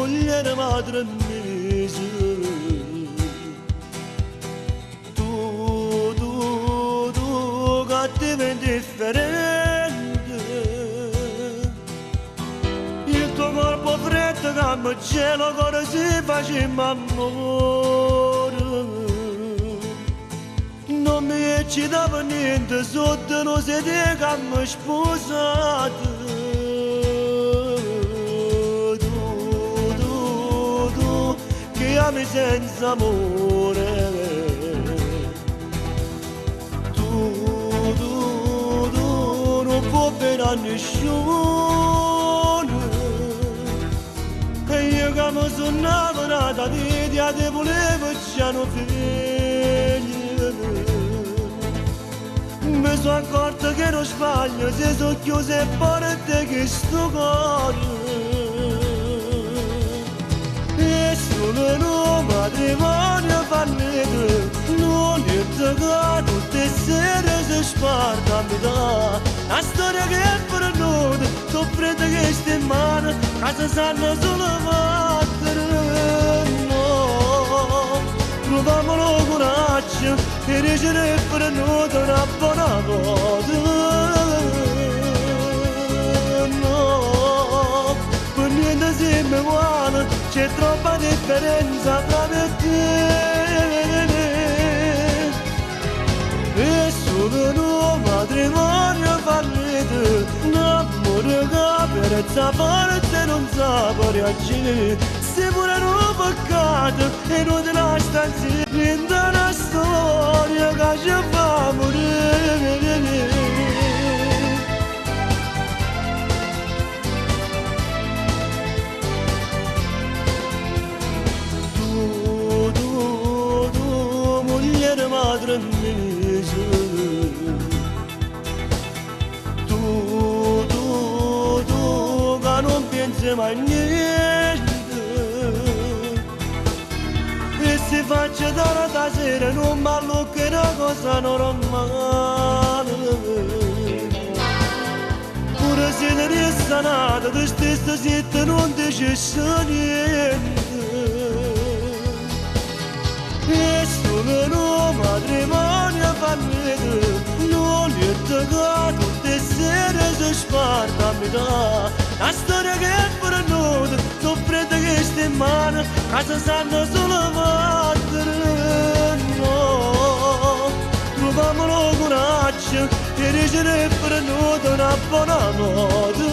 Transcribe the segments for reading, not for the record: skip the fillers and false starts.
moglie madre mia. Tu, cattiva e indifferente, il tuo corpo freddo come cielo, cosa si faceva amore. Non mi eccitava niente, sotto non si dica mi sposate. Tu, che ami senza amore. Tu, non può bene a nessuno. E io che mi sono innamorata di te, ti volevo già non finire. Mi sono accorto che non sbaglio, se sono chiuso e porte che sto cuore. E solo un matrimonio fallito, non è che tutte le sere si sparta a metà. La storia che è per noi, soffrete che sta in mano, casa sanno solo battere. Troviamolo coraggio e reggere per noi una buona cosa. No, per niente siamo uguali, c'è troppa differenza tra me e te. E solo un matrimonio fallito, un amore che per forza non sa reagire. Se pure un peccato e non te la sta insieme, in una storia che ci fa morire. Tu, moglie madre mia. Tu, che non pensi mai a niente. Si faccia da sera, non ballo che una cosa normale. Pure se ne resta nata, te stessa zitta non dice niente. E solo un matrimonio fallito, non è che tutte le sere si sparta a metà. La storia che è per noi, soffrete che sta in mano, casa sanno solo battere. No, troviamolo coraggio e reggere per noi una buona cosa.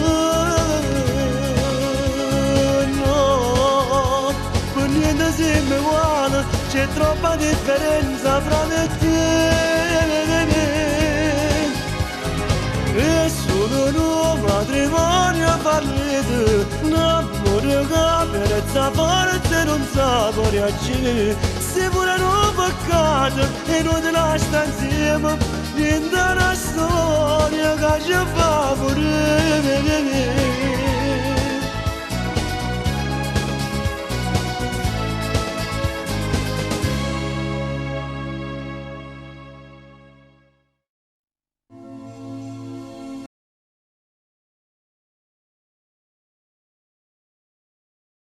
No, per niente siamo uguali, c'è troppa differenza fra me e te. E solo un matrimonio fallito, un amore che per forza non sa reagire. Se pure un peccato e non te la sta insieme, niente una storia che ci fa morire.